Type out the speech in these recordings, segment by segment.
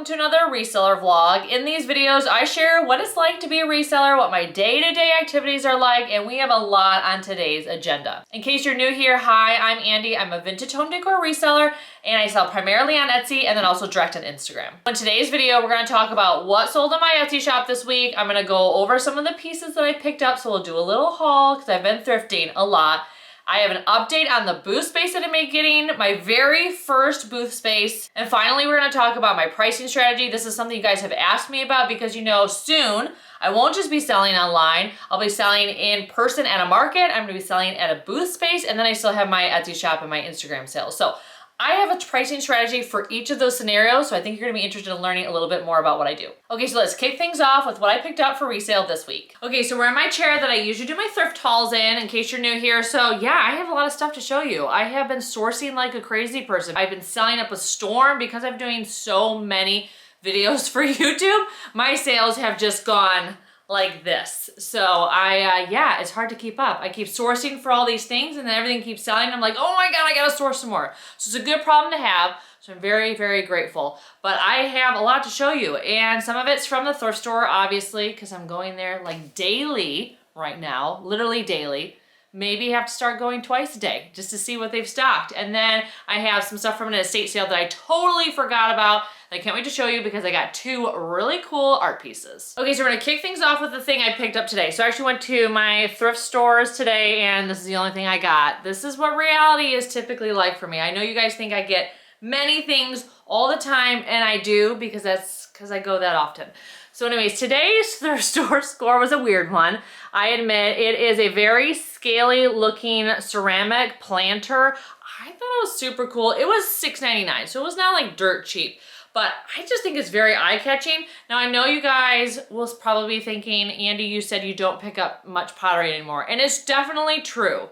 welcome to another reseller vlog. In these videos, I share what it's like to be a reseller, what my day-to-day activities are like, and we have a lot on today's agenda. In case you're new here, hi, I'm Andi. I'm a vintage home decor reseller, and I sell primarily on Etsy and then also direct on Instagram. In today's video, we're gonna talk about what sold in my Etsy shop this week. I'm gonna go over some of the pieces that I picked up, so we'll do a little haul, because I've been thrifting a lot. I have an update on the booth space that I'm getting, my very first booth space. And finally, we're gonna talk about my pricing strategy. This is something you guys have asked me about because you know soon, I won't just be selling online. I'll be selling in person at a market. I'm gonna be selling at a booth space, and then I still have my Etsy shop and my Instagram sales. So I have a pricing strategy for each of those scenarios, so I think you're gonna be interested in learning a little bit more about what I do. Okay, so let's kick things off with what I picked up for resale this week. Okay, so we're in my chair that I usually do my thrift hauls in case you're new here. So yeah, I have a lot of stuff to show you. I have been sourcing like a crazy person. I've been selling up a storm because I'm doing so many videos for YouTube. My sales have just gone like this. So yeah, it's hard to keep up. I keep sourcing for all these things and then everything keeps selling. I'm like, oh my God, I gotta source some more. So it's a good problem to have. So I'm very, very grateful. But I have a lot to show you. And some of it's from the thrift store, obviously, because I'm going there like daily right now, literally daily. Maybe have to start going twice a day just to see what they've stocked. And then I have some stuff from an estate sale that I totally forgot about. I can't wait to show you because I got two really cool art pieces. Okay, so we're gonna kick things off with the thing I picked up today. So I actually went to my thrift stores today and this is the only thing I got. This is what reality is typically like for me. I know you guys think I get many things all the time, and I do because I go that often. So anyways, today's thrift store score was a weird one. I admit it is a very scaly looking ceramic planter. I thought it was super cool. It was $6.99, so it was not like dirt cheap. But I just think it's very eye-catching. Now I know you guys will probably be thinking, Andi, you said you don't pick up much pottery anymore. And it's definitely true.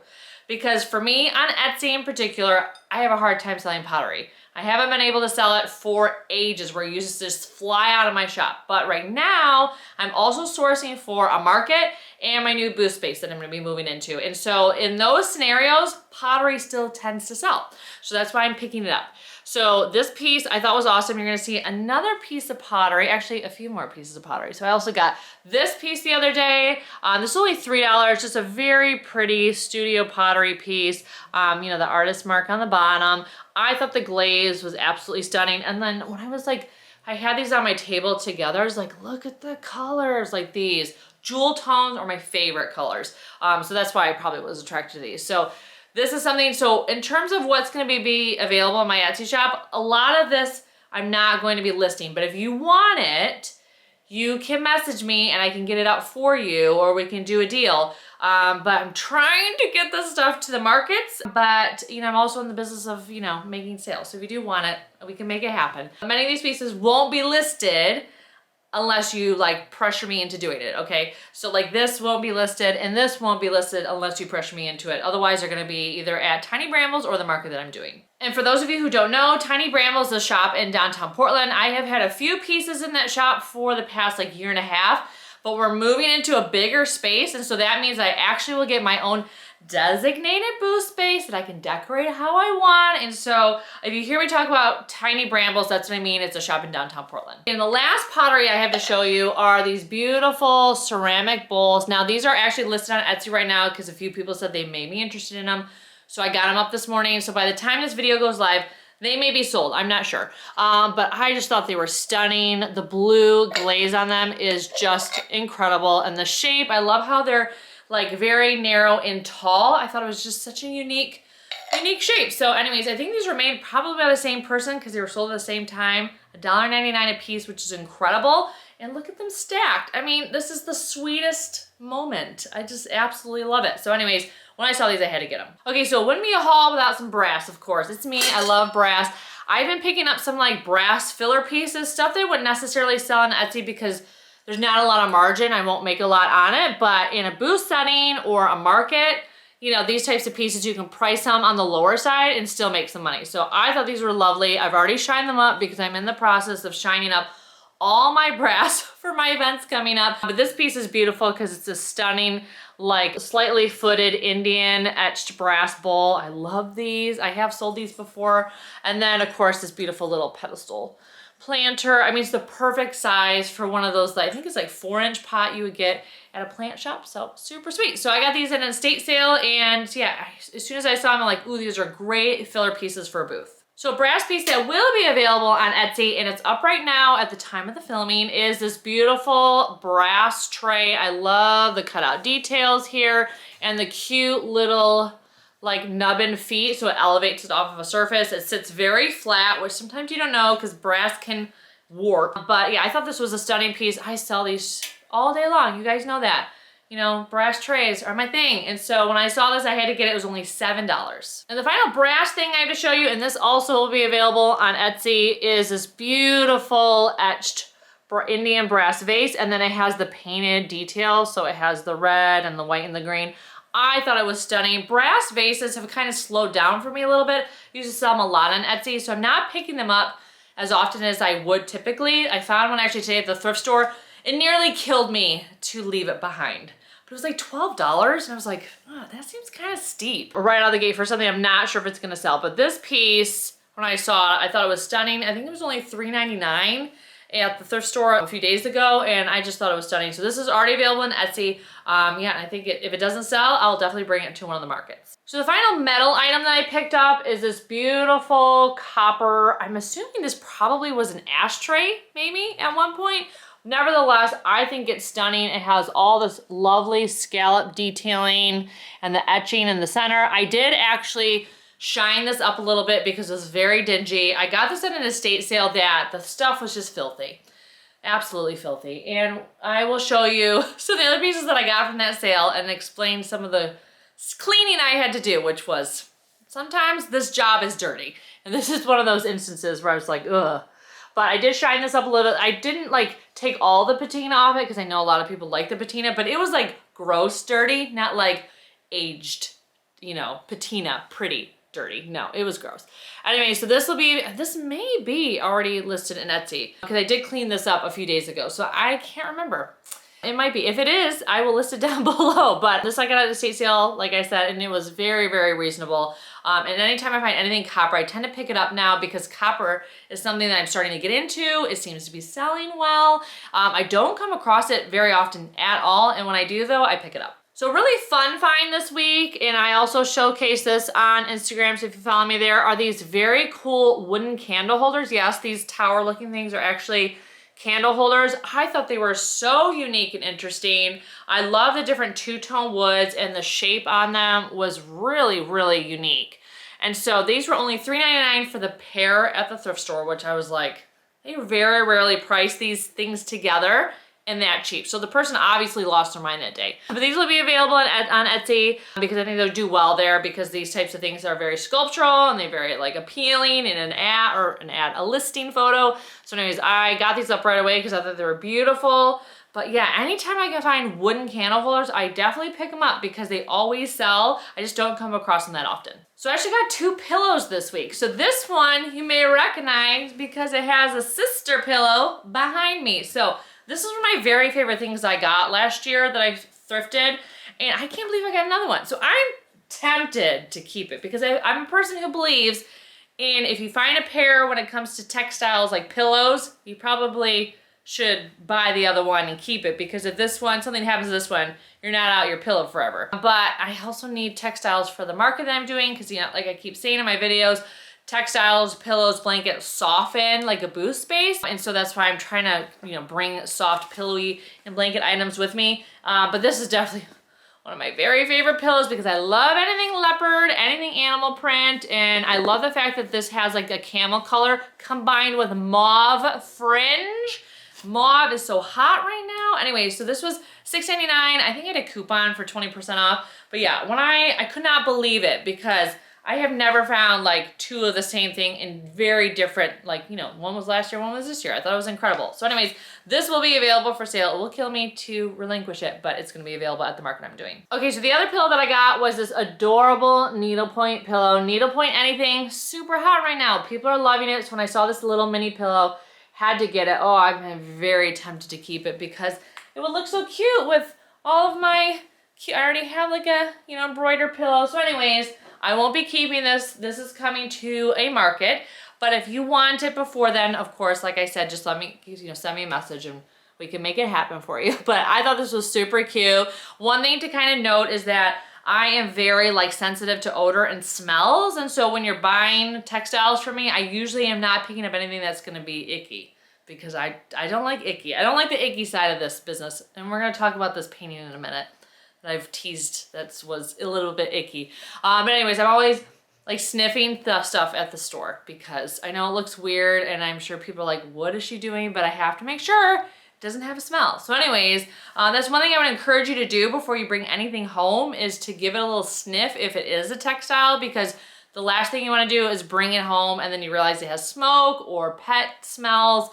Because for me, on Etsy in particular, I have a hard time selling pottery. I haven't been able to sell it for ages where you just fly out of my shop. But right now, I'm also sourcing for a market and my new booth space that I'm gonna be moving into. And so in those scenarios, pottery still tends to sell. So that's why I'm picking it up. So this piece I thought was awesome. You're gonna see another piece of pottery, actually a few more pieces of pottery. So I also got this piece the other day. This is only $3, just a very pretty studio pottery piece. You know, the artist mark on the bottom. I thought the glaze was absolutely stunning. And then when I was like, I had these on my table together, I was like, look at the colors, like these. Jewel tones are my favorite colors. So that's why I probably was attracted to these. So this is something, so in terms of what's gonna be available in my Etsy shop, a lot of this I'm not going to be listing, but if you want it, you can message me and I can get it out for you or we can do a deal. But I'm trying to get this stuff to the markets, but you know, I'm also in the business of, you know, making sales. So if you do want it, we can make it happen. Many of these pieces won't be listed unless you like pressure me into doing it, okay? So like this won't be listed and this won't be listed unless you pressure me into it. Otherwise they're gonna be either at Tiny Brambles or the market that I'm doing. And for those of you who don't know, Tiny Brambles is a shop in downtown Portland. I have had a few pieces in that shop for the past like year and a half, but we're moving into a bigger space. And so that means I actually will get my own designated booth space that I can decorate how I want. And so if you hear me talk about Tiny Brambles, that's what I mean. It's a shop in downtown Portland. And the last pottery I have to show you are these beautiful ceramic bowls. Now these are actually listed on Etsy right now because a few people said they may be interested in them. So I got them up this morning. So by the time this video goes live, they may be sold, I'm not sure. But I just thought they were stunning. The blue glaze on them is just incredible. And the shape, I love how they're like very narrow and tall. I thought it was just such a unique shape. So anyways, I think these were made probably by the same person because they were sold at the same time. $1.99 a piece, which is incredible. And look at them stacked. I mean, this is the sweetest moment. I just absolutely love it. So anyways, when I saw these, I had to get them. Okay, so it wouldn't be a haul without some brass, of course. It's me, I love brass. I've been picking up some like brass filler pieces, stuff they wouldn't necessarily sell on Etsy because there's not a lot of margin. I won't make a lot on it, but in a booth setting or a market, you know, these types of pieces, you can price them on the lower side and still make some money. So I thought these were lovely. I've already shined them up because I'm in the process of shining up all my brass for my events coming up. But this piece is beautiful because it's a stunning, like slightly footed Indian etched brass bowl. I love these. I have sold these before. And then of course this beautiful little pedestal planter. I mean, it's the perfect size for one of those, I think it's like 4-inch pot you would get at a plant shop. So super sweet. So I got these at an estate sale, and yeah, as soon as I saw them, I'm like, ooh, these are great filler pieces for a booth. So a brass piece that will be available on Etsy, and it's up right now at the time of the filming, is this beautiful brass tray. I love the cutout details here and the cute little like nubbin feet, so it elevates it off of a surface. It sits very flat, which sometimes you don't know because brass can warp. But yeah, I thought this was a stunning piece. I sell these all day long. You guys know that. You know, brass trays are my thing. And so when I saw this, I had to get it. It was only $7. And the final brass thing I have to show you, and this also will be available on Etsy, is this beautiful etched Indian brass vase. And then it has the painted details. So it has the red and the white and the green. I thought it was stunning. Brass vases have kind of slowed down for me a little bit. I used to sell them a lot on Etsy, so I'm not picking them up as often as I would typically. I found one actually today at the thrift store. It nearly killed me to leave it behind. But it was like $12, and I was like, oh, that seems kind of steep. Right out of the gate for something I'm not sure if it's gonna sell. But this piece, when I saw it, I thought it was stunning. I think it was only $3.99 at the thrift store a few days ago, and I just thought it was stunning. So this is already available on Etsy. Yeah, I think if it doesn't sell, I'll definitely bring it to one of the markets. So the final metal item that I picked up is this beautiful copper. I'm assuming this probably was an ashtray, maybe, at one point. Nevertheless, I think it's stunning. It has all this lovely scallop detailing and the etching in the center. I did actually shine this up a little bit because it was very dingy. I got this at an estate sale that the stuff was just filthy. Absolutely filthy. And I will show you some of the other pieces that I got from that sale and explain some of the cleaning I had to do, which was, sometimes this job is dirty. And this is one of those instances where I was like, ugh. But I did shine this up a little bit. I didn't like take all the patina off it because I know a lot of people like the patina, but it was like gross dirty, not like aged, you know, patina, pretty dirty. No, it was gross. Anyway, so this may be already listed in Etsy because I did clean this up a few days ago. So I can't remember. It might be. If it is, I will list it down below. But this I got at a estate sale, like I said, and it was very, very reasonable. And anytime I find anything copper, I tend to pick it up now because copper is something that I'm starting to get into. It seems to be selling well. I don't come across it very often at all. And when I do though, I pick it up. So really fun find this week, and I also showcase this on Instagram, so if you follow me there, are these very cool wooden candle holders. Yes, these tower looking things are actually candle holders. I thought they were so unique and interesting. I love the different two-tone woods, and the shape on them was really, really unique. And so these were only $3.99 for the pair at the thrift store, which I was like, they very rarely price these things together and that cheap. So the person obviously lost their mind that day. But these will be available on Etsy because I think they'll do well there because these types of things are very sculptural and they're very like appealing in a listing photo. So anyways, I got these up right away because I thought they were beautiful. But yeah, anytime I can find wooden candle holders, I definitely pick them up because they always sell. I just don't come across them that often. So I actually got 2 pillows this week. So this one you may recognize because it has a sister pillow behind me. So this is one of my very favorite things I got last year that I thrifted, and I can't believe I got another one. So I'm tempted to keep it because I'm a person who believes in if you find a pair when it comes to textiles like pillows, you probably should buy the other one and keep it because if something happens to this one, you're not out your pillow forever. But I also need textiles for the market that I'm doing because, you know, like I keep saying in my videos, textiles, pillows, blankets soften like a booth space. And so that's why I'm trying to, you know, bring soft pillowy and blanket items with me. But this is definitely one of my very favorite pillows because I love anything leopard, anything animal print. And I love the fact that this has like a camel color combined with mauve fringe. Mauve is so hot right now. Anyway, so this was $6.99. I think I had a coupon for 20% off. But yeah, when I could not believe it because I have never found like 2 of the same thing in very different, like, you know, one was last year, one was this year. I thought it was incredible. So anyways, this will be available for sale. It will kill me to relinquish it, but it's gonna be available at the market I'm doing. Okay, so the other pillow that I got was this adorable needlepoint pillow. Needlepoint anything, super hot right now. People are loving it. So when I saw this little mini pillow, had to get it. Oh, I'm very tempted to keep it because it would look so cute with all of my, I already have like a, you know, embroidered pillow. So anyways, I won't be keeping this. This is coming to a market, But if you want it before then, of course, like I said, just let me, send me a message and we can make it happen for you. But I thought this was super cute. One thing to kind of note is that I am very like sensitive to odor and smells. And so when you're buying textiles from me, I usually am not picking up anything that's gonna be icky because I don't like icky. I don't like the icky side of this business. And we're gonna talk about this painting in a minute that I've teased that was a little bit icky. But anyways, I'm always like sniffing the stuff at the store because I know it looks weird and I'm sure people are like, what is she doing? But I have to make sure doesn't have a smell. So anyways, that's one thing I would encourage you to do before you bring anything home is to give it a little sniff if it is a textile, because the last thing you wanna do is bring it home and then you realize it has smoke or pet smells,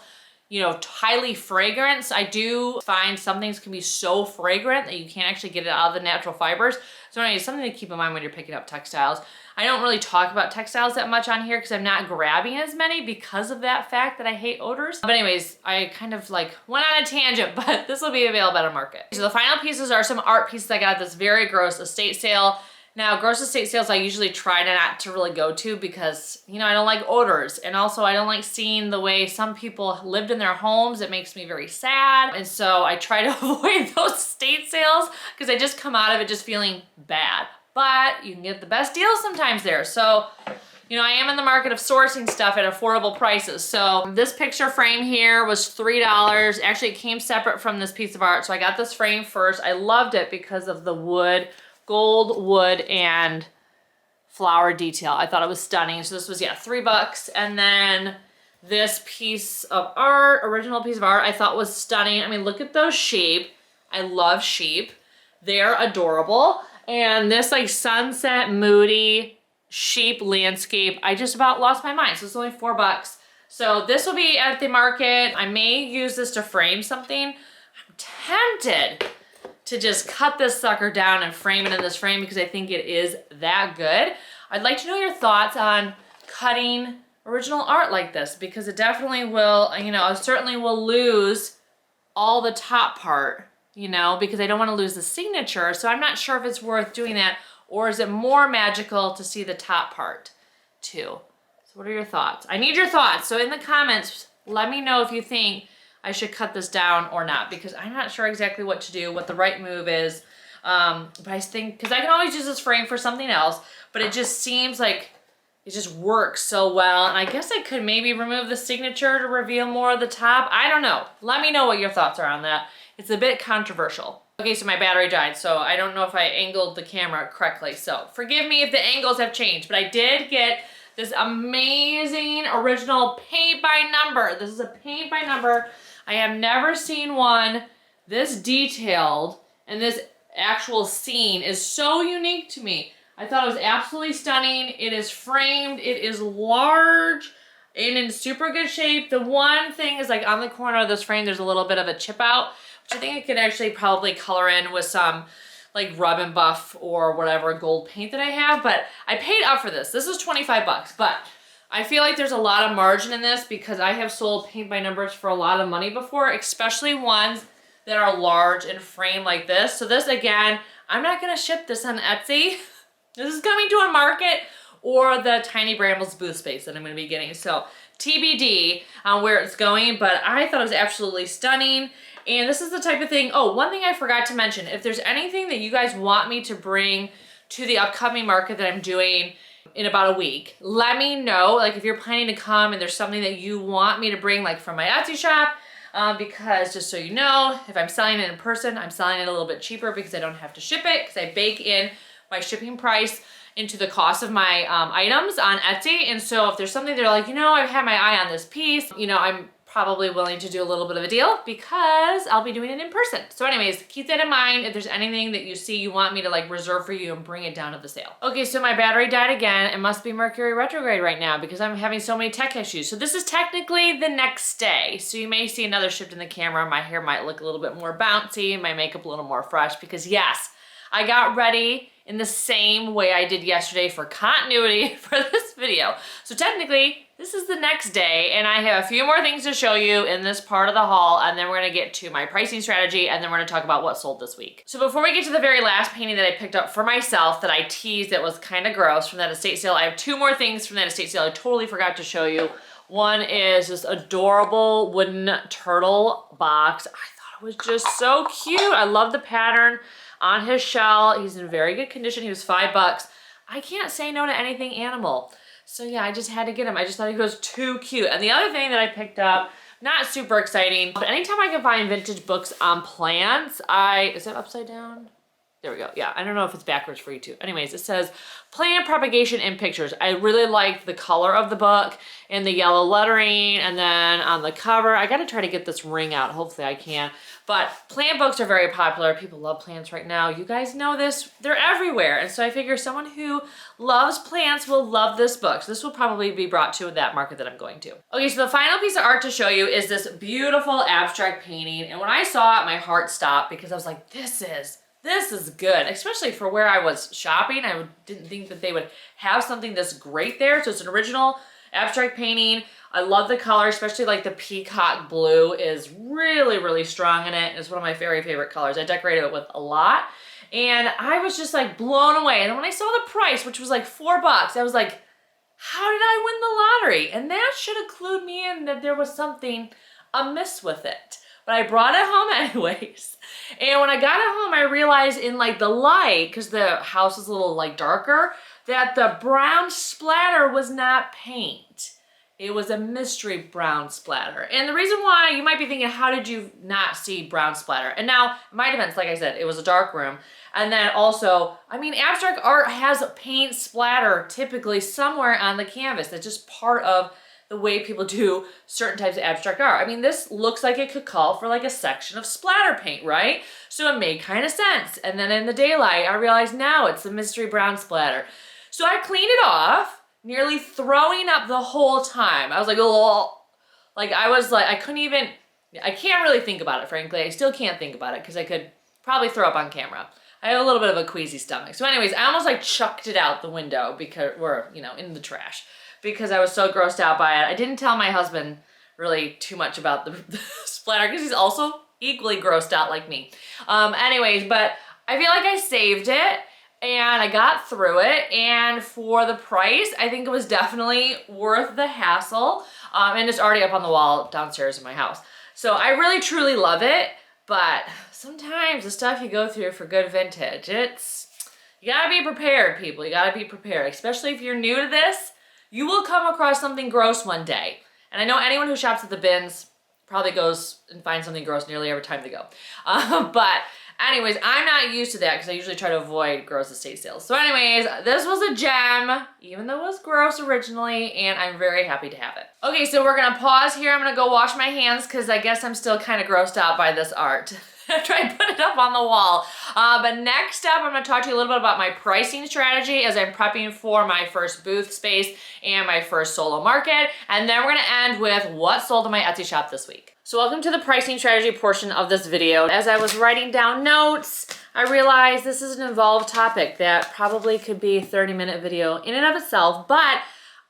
highly fragrant. I do find some things can be so fragrant that you can't actually get it out of the natural fibers. So anyways, something to keep in mind when you're picking up textiles. I don't really talk about textiles that much on here because I'm not grabbing as many because of that fact that I hate odors. But anyways, I kind of like went on a tangent, but this will be available at a market. So the final pieces are some art pieces I got at this very gross estate sale. Now, gross estate sales I usually try not to really go to because, I don't like odors. And also I don't like seeing the way some people lived in their homes. It makes me very sad. And so I try to avoid those estate sales because I just come out of it just feeling bad. But you can get the best deals sometimes there. So, I am in the market of sourcing stuff at affordable prices. So this picture frame here was $3. Actually, it came separate from this piece of art. So I got this frame first. I loved it because of the wood, gold wood, and flower detail. I thought it was stunning. So this was, $3. And then this piece of art, original piece of art, I thought was stunning. I mean, look at those sheep. I love sheep. They're adorable. And this like sunset moody sheep landscape, I just about lost my mind. So it's only $4. So this will be at the market. I may use this to frame something. I'm tempted to just cut this sucker down and frame it in this frame because I think it is that good. I'd like to know your thoughts on cutting original art like this because it definitely will, I certainly will lose all the top part, because I don't want to lose the signature. So I'm not sure if it's worth doing that, or is it more magical to see the top part too? So what are your thoughts? I need your thoughts. So in the comments, let me know if you think I should cut this down or not, because I'm not sure exactly what to do, what the right move is. But I think, because I can always use this frame for something else, but it just seems like it just works so well. And I guess I could maybe remove the signature to reveal more of the top. I don't know. Let me know what your thoughts are on that. It's a bit controversial. Okay, so my battery died, so I don't know if I angled the camera correctly. So forgive me if the angles have changed, but I did get this amazing original paint by number. This is a paint by number. I have never seen one this detailed, and this actual scene is so unique to me. I thought it was absolutely stunning. It is framed, it is large, and in super good shape. The one thing is like on the corner of this frame, there's a little bit of a chip out, which I think I could actually probably color in with some like rub and buff or whatever gold paint that I have, but I paid up for this. This was $25, but I feel like there's a lot of margin in this because I have sold paint by numbers for a lot of money before, especially ones that are large and framed like this. So this, again, I'm not gonna ship this on Etsy. This is coming to a market or the tiny Brambles booth space that I'm gonna be getting. So TBD on where it's going, but I thought it was absolutely stunning. And this is the type of thing, oh, one thing I forgot to mention, if there's anything that you guys want me to bring to the upcoming market that I'm doing in about a week, let me know. Like if you're planning to come and there's something that you want me to bring like from my Etsy shop, because just so you know, if I'm selling it in person, I'm selling it a little bit cheaper because I don't have to ship it because I bake in my shipping price into the cost of my items on Etsy. And so if there's something they're like, I've had my eye on this piece, I'm probably willing to do a little bit of a deal because I'll be doing it in person. So anyways, keep that in mind if there's anything that you see you want me to like reserve for you and bring it down to the sale. Okay, so my battery died again. It must be Mercury retrograde right now because I'm having so many tech issues. So this is technically the next day. So you may see another shift in the camera. My hair might look a little bit more bouncy, my makeup a little more fresh because yes, I got ready in the same way I did yesterday for continuity for this video. So technically, This is the next day, and I have a few more things to show you in this part of the haul, and then we're gonna get to my pricing strategy, and then we're gonna talk about what sold this week. So before we get to the very last painting that I picked up for myself that I teased that was kind of gross from that estate sale, I have two more things from that estate sale I totally forgot to show you. One is this adorable wooden turtle box. I thought it was just so cute. I love the pattern on his shell. He's in very good condition. He was $5. I can't say no to anything animal. So yeah, I just had to get him. I just thought he was too cute. And the other thing that I picked up, not super exciting, but anytime I can find vintage books on plants, is it upside down? There we go. Yeah, I don't know if it's backwards for you too. Anyways, it says plant propagation in pictures. I really liked the color of the book and the yellow lettering, and then on the cover, I gotta try to get this ring out. Hopefully I can. But plant books are very popular. People love plants right now. You guys know this. They're everywhere. And so I figure someone who loves plants will love this book. So this will probably be brought to that market that I'm going to. Okay, so the final piece of art to show you is this beautiful abstract painting. And when I saw it, my heart stopped because I was like, this is good, especially for where I was shopping. I didn't think that they would have something this great there. So it's an original abstract painting. I love the color, especially like the peacock blue is really, really strong in it. It's one of my very favorite colors. I decorated it with a lot, and I was just like blown away. And then when I saw the price, which was like $4, I was like, how did I win the lottery? And that should have clued me in that there was something amiss with it. But I brought it home anyways. And when I got it home, I realized in like the light, because the house is a little like darker, that the brown splatter was not paint. It was a mystery brown splatter. And the reason why, you might be thinking, how did you not see brown splatter? And now, in my defense, like I said, it was a dark room. And then also, I mean, abstract art has paint splatter typically somewhere on the canvas. That's just part of the way people do certain types of abstract art. I mean, this looks like it could call for like a section of splatter paint, right? So it made kind of sense. And then in the daylight, I realized now it's the mystery brown splatter. So I cleaned it off, nearly throwing up the whole time. I was like, oh, like I couldn't even, I can't really think about it, frankly. I still can't think about it because I could probably throw up on camera. I have a little bit of a queasy stomach. So anyways, I almost like chucked it out the window because we're, in the trash because I was so grossed out by it. I didn't tell my husband really too much about the splatter because he's also equally grossed out like me. Anyways, but I feel like I saved it. And I got through it, and for the price, I think it was definitely worth the hassle. And it's already up on the wall downstairs in my house. So I really, truly love it, but sometimes the stuff you go through for good vintage, you gotta be prepared, people. You gotta be prepared, especially if you're new to this. You will come across something gross one day. And I know anyone who shops at the bins probably goes and finds something gross nearly every time they go. But anyways, I'm not used to that because I usually try to avoid gross estate sales. So anyways, this was a gem, even though it was gross originally, and I'm very happy to have it. Okay, so we're gonna pause here. I'm gonna go wash my hands because I guess I'm still kind of grossed out by this art after I put it up on the wall. But next up, I'm gonna talk to you a little bit about my pricing strategy as I'm prepping for my first booth space and my first solo market. And then we're gonna end with what sold in my Etsy shop this week. So welcome to the pricing strategy portion of this video. As I was writing down notes, I realized this is an involved topic that probably could be a 30-minute video in and of itself, but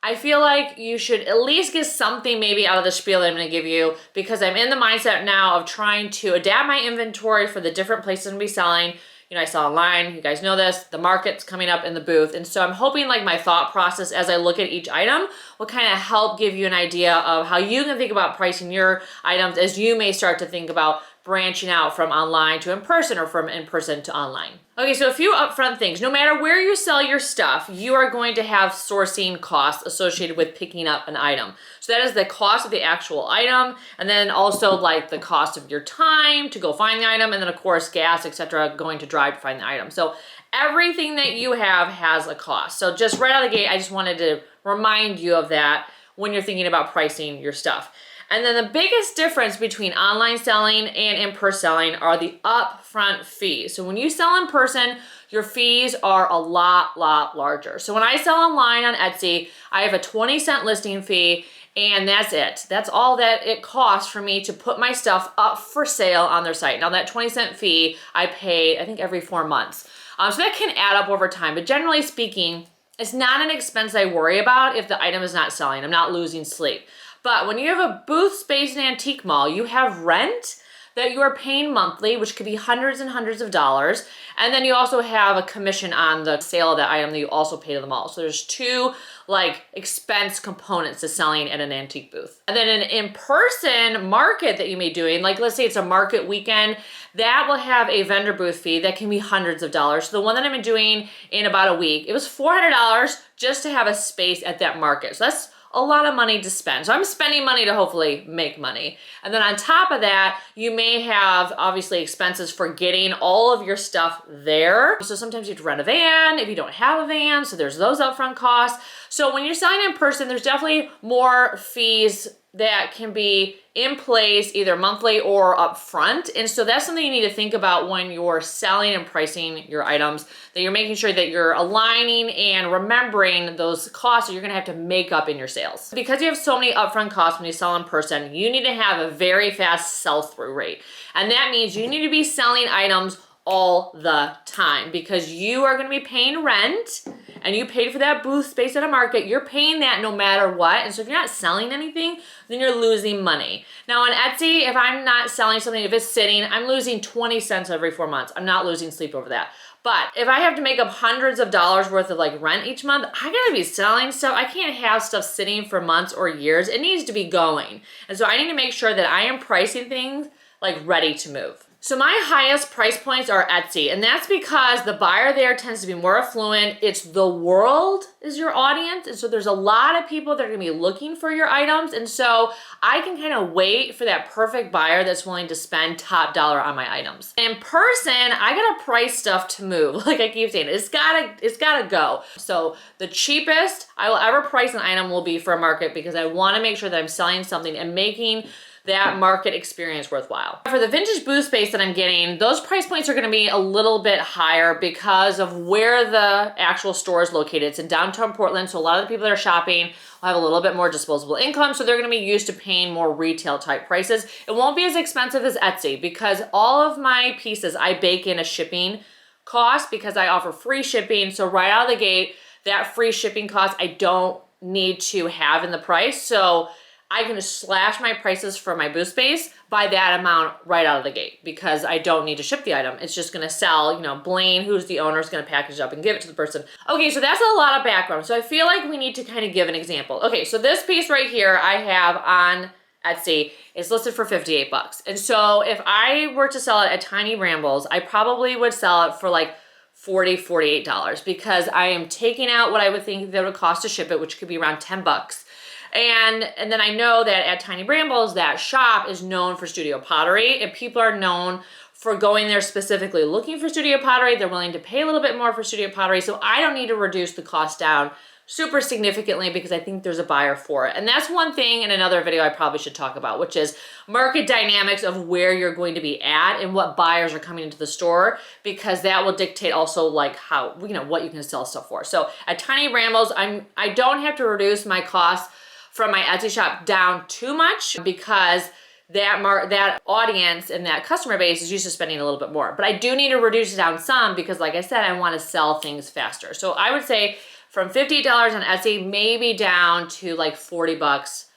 I feel like you should at least get something maybe out of the spiel that I'm gonna give you because I'm in the mindset now of trying to adapt my inventory for the different places I'm gonna be selling. I sell online, you guys know this, the market's coming up in the booth. And so I'm hoping like my thought process as I look at each item will kind of help give you an idea of how you can think about pricing your items as you may start to think about branching out from online to in-person or from in-person to online. Okay, so a few upfront things. No matter where you sell your stuff, you are going to have sourcing costs associated with picking up an item. So that is the cost of the actual item, and then also like the cost of your time to go find the item, and then of course gas, etc., going to drive to find the item. So everything that you have has a cost. So just right out of the gate, I just wanted to remind you of that when you're thinking about pricing your stuff. And then the biggest difference between online selling and in-person selling are the upfront fees. So when you sell in person, your fees are a lot larger. So when I sell online on Etsy, I have a 20-cent listing fee, and that's it. That's all that it costs for me to put my stuff up for sale on their site. Now that 20-cent fee, I pay, I think every 4 months. So that can add up over time, but generally speaking, It's not an expense I worry about if the item is not selling. I'm not losing sleep. But when you have a booth space in an antique mall, you have rent that you are paying monthly, which could be hundreds and hundreds of dollars. And then you also have a commission on the sale of that item that you also pay to the mall. So there's two like expense components to selling at an antique booth. And then an in-person market that you may be doing, like let's say it's a market weekend, that will have a vendor booth fee that can be hundreds of dollars. So the one that I've been doing in about a week, it was $400 just to have a space at that market. So that's a lot of money to spend. So I'm spending money to hopefully make money. And then on top of that, you may have obviously expenses for getting all of your stuff there. So sometimes you have to rent a van if you don't have a van. So there's those upfront costs. So when you're selling in person, there's definitely more fees that can be in place either monthly or upfront. And so that's something you need to think about when you're selling and pricing your items, that you're making sure that you're aligning and remembering those costs that you're gonna have to make up in your sales. Because you have so many upfront costs when you sell in person, you need to have a very fast sell-through rate. And that means you need to be selling items all the time because you are gonna be paying rent and you paid for that booth space at a market. You're paying that no matter what. And so if you're not selling anything, then you're losing money. Now on Etsy, if I'm not selling something, if it's sitting, I'm losing 20 cents every 4 months. I'm not losing sleep over that. But if I have to make up hundreds of dollars worth of like rent each month, I gotta be selling stuff. I can't have stuff sitting for months or years. It needs to be going. And so I need to make sure that I am pricing things like ready to move. So my highest price points are Etsy, and that's because the buyer there tends to be more affluent. It's the world is your audience, and so there's a lot of people that are gonna be looking for your items, and so I can kind of wait for that perfect buyer that's willing to spend top dollar on my items. In person, I gotta price stuff to move. Like I keep saying, it's gotta go. So the cheapest I will ever price an item will be for a market because I wanna make sure that I'm selling something and making that market experience worthwhile. For the vintage booth space that I'm getting, those price points are gonna be a little bit higher because of where the actual store is located. It's in downtown Portland, so a lot of the people that are shopping will have a little bit more disposable income, so they're gonna be used to paying more retail type prices. It won't be as expensive as Etsy because all of my pieces, I bake in a shipping cost because I offer free shipping, so right out of the gate, that free shipping cost I don't need to have in the price, so I can just slash my prices for my booth space by that amount right out of the gate because I don't need to ship the item. It's just gonna sell, you know, Blaine, who's the owner, is gonna package it up and give it to the person. Okay, so that's a lot of background. So I feel like we need to kind of give an example. Okay, so this piece right here I have on Etsy is listed for 58 bucks. And so if I were to sell it at Tiny Brambles, I probably would sell it for like $40, $48 because I am taking out what I would think that it would cost to ship it, which could be around 10 bucks. And then I know that at Tiny Brambles, that shop is known for studio pottery, and people are known for going there specifically looking for studio pottery. They're willing to pay a little bit more for studio pottery, so I don't need to reduce the cost down super significantly because I think there's a buyer for it. And that's one thing in another video I probably should talk about, which is market dynamics of where you're going to be at and what buyers are coming into the store, because that will dictate also like how, you know, what you can sell stuff for. So at Tiny Brambles, I don't have to reduce my costs from my Etsy shop down too much because that audience and that customer base is used to spending a little bit more. But I do need to reduce it down some because like I said, I want to sell things faster. So I would say from $58 on Etsy, maybe down to like 40 bucks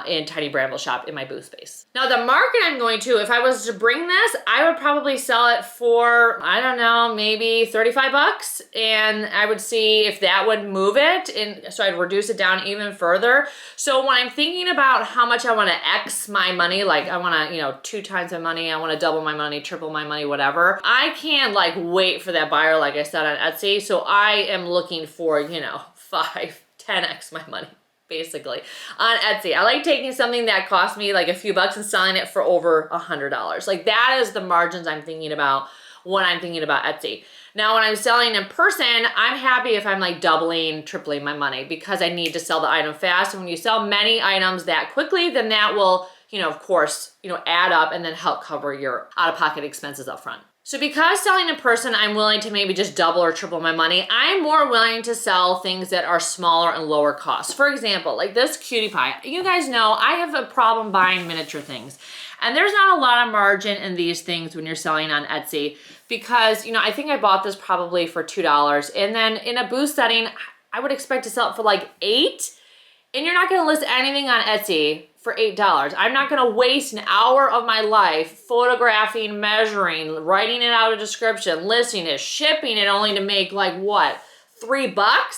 in Tiny Bramble shop in my booth space. Now the market I'm going to, if I was to bring this, I would probably sell it for, I don't know, maybe 35 bucks. And I would see if that would move it. And so I'd reduce it down even further. So when I'm thinking about how much I want to X my money, like I want to, you know, 2 times my money, I want to double my money, triple my money, whatever. I can't like wait for that buyer, like I said on Etsy. So I am looking for, you know, 5, 10X my money. Basically on Etsy. I like taking something that cost me like a few bucks and selling it for over $100. Like that is the margins I'm thinking about when I'm thinking about Etsy. Now when I'm selling in person, I'm happy if I'm like doubling, tripling my money because I need to sell the item fast. And when you sell many items that quickly, then that will, you know, of course, you know, add up and then help cover your out-of-pocket expenses up front. So because selling in person, I'm willing to maybe just double or triple my money, I'm more willing to sell things that are smaller and lower cost. For example, like this cutie pie. You guys know I have a problem buying miniature things. And there's not a lot of margin in these things when you're selling on Etsy because, you know, I think I bought this probably for $2. And then in a booth setting, I would expect to sell it for like $8. And you're not gonna list anything on Etsy for $8. I'm not gonna waste an hour of my life photographing, measuring, writing it out a description, listing it, shipping it only to make like what, $3?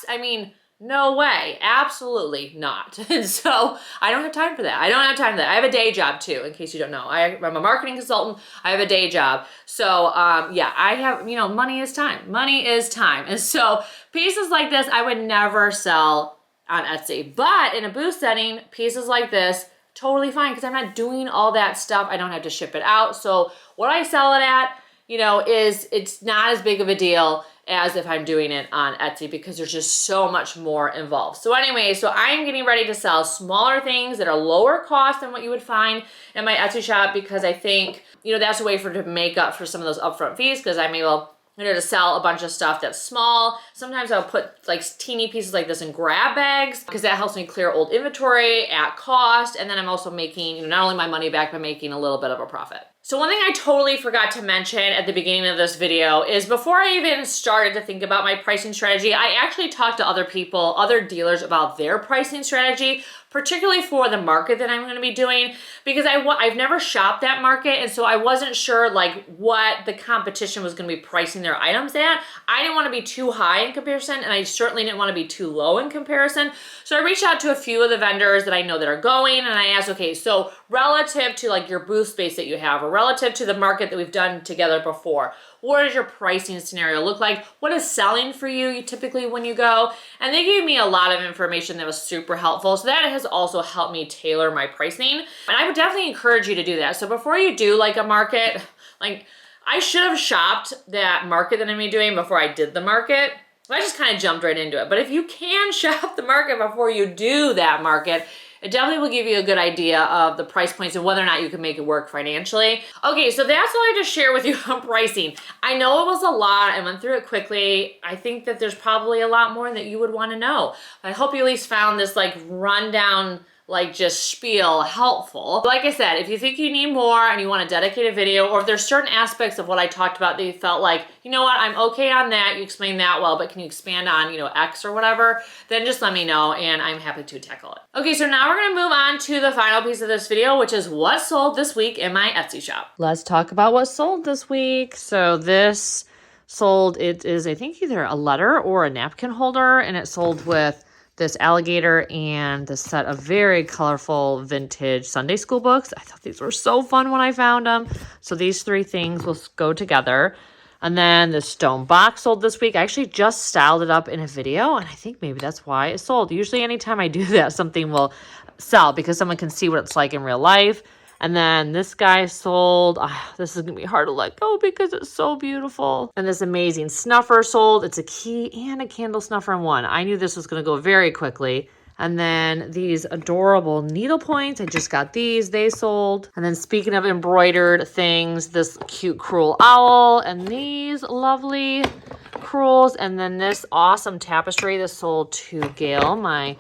I mean, no way, absolutely not. And so I don't have time for that. I don't have time for that. I have a day job too, in case you don't know. I'm a marketing consultant. I have a day job. So yeah, I have, you know, money is time. Money is time. And so pieces like this, I would never sell on Etsy. But in a booth setting, pieces like this, totally fine, because I'm not doing all that stuff. I don't have to ship it out. So what I sell it at, you know, it's not as big of a deal as if I'm doing it on Etsy, because there's just so much more involved. So anyway, so I'm getting ready to sell smaller things that are lower cost than what you would find in my Etsy shop, because I think, you know, that's a way for to make up for some of those upfront fees, because I'm able, you know, to sell a bunch of stuff that's small. Sometimes I'll put like teeny pieces like this in grab bags, because that helps me clear old inventory at cost. And then I'm also making, you know, not only my money back, but making a little bit of a profit. So one thing I totally forgot to mention at the beginning of this video is before I even started to think about my pricing strategy, I actually talked to other people, other dealers about their pricing strategy, particularly for the market that I'm going to be doing, because I've never shopped that market, and so I wasn't sure like what the competition was going to be pricing their items at. I didn't want to be too high in comparison, and I certainly didn't want to be too low in comparison. So I reached out to a few of the vendors that I know that are going, and I asked, okay, so relative to like your booth space that you have, or relative to the market that we've done together before, what does your pricing scenario look like? What is selling for you typically when you go? And they gave me a lot of information that was super helpful. So that has also helped me tailor my pricing. And I would definitely encourage you to do that. So before you do like a market, like I should have shopped that market that I'm gonna be doing before I did the market. I just kind of jumped right into it. But if you can shop the market before you do that market, it definitely will give you a good idea of the price points and whether or not you can make it work financially. Okay, so that's all I just share with you on pricing. I know it was a lot. I went through it quickly. I think that there's probably a lot more that you would want to know. I hope you at least found this like rundown, like just spiel helpful. Like I said, if you think you need more and you want a dedicated video, or if there's certain aspects of what I talked about that you felt like, you know what, I'm okay on that, you explained that well, but can you expand on, you know, X or whatever, then just let me know and I'm happy to tackle it. Okay, so now we're gonna move on to the final piece of this video, which is what sold this week in my Etsy shop. Let's talk about what sold this week. So this sold, it is, I think, either a letter or a napkin holder, and it sold with this alligator and this set of very colorful vintage Sunday school books. I thought these were so fun when I found them. So these three things will go together. And then the stone box sold this week. I actually just styled it up in a video, and I think maybe that's why it sold. Usually anytime I do that, something will sell because someone can see what it's like in real life. And then this guy sold, this is going to be hard to let go because it's so beautiful. And this amazing snuffer sold. It's a key and a candle snuffer in one. I knew this was going to go very quickly. And then these adorable needle points, I just got these, they sold. And then speaking of embroidered things, this cute cruel owl and these lovely crewels. And then this awesome tapestry, this sold to Gail, my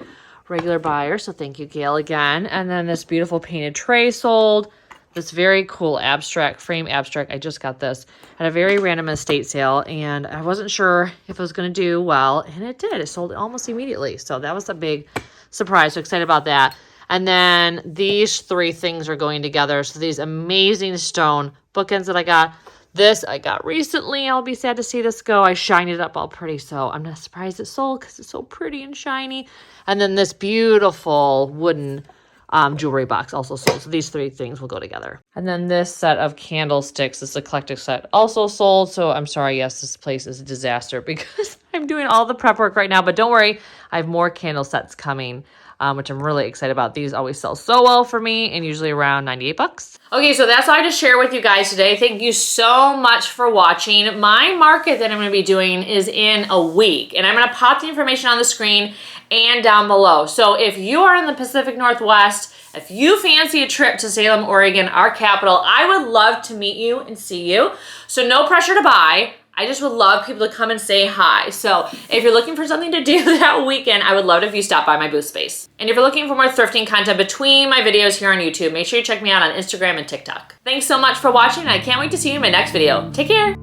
regular buyer, so thank you, Gail, again. And then this beautiful painted tray sold. This very cool abstract, frame abstract. I just got this at a very random estate sale, and I wasn't sure if it was going to do well, and it did. It sold almost immediately, so that was a big surprise. So excited about that. And then these three things are going together. So these amazing stone bookends that I got. This I got recently. I'll be sad to see this go. I shined it up all pretty, so I'm not surprised it sold because it's so pretty and shiny. And then this beautiful wooden jewelry box also sold. So these three things will go together. And then this set of candlesticks, this eclectic set, also sold. So I'm sorry, yes, this place is a disaster because I'm doing all the prep work right now. But don't worry, I have more candle sets coming, which I'm really excited about. These always sell so well for me, and usually around 98 bucks. Okay, so that's all I just shared with you guys today. Thank you so much for watching. My market that I'm going to be doing is in a week, and I'm going to pop the information on the screen and down below. So if you are in the Pacific Northwest, if you fancy a trip to Salem, Oregon, our capital, I would love to meet you and see you. So no pressure to buy. I just would love people to come and say hi. So if you're looking for something to do that weekend, I would love it if you stop by my booth space. And if you're looking for more thrifting content between my videos here on YouTube, make sure you check me out on Instagram and TikTok. Thanks so much for watching, and I can't wait to see you in my next video. Take care.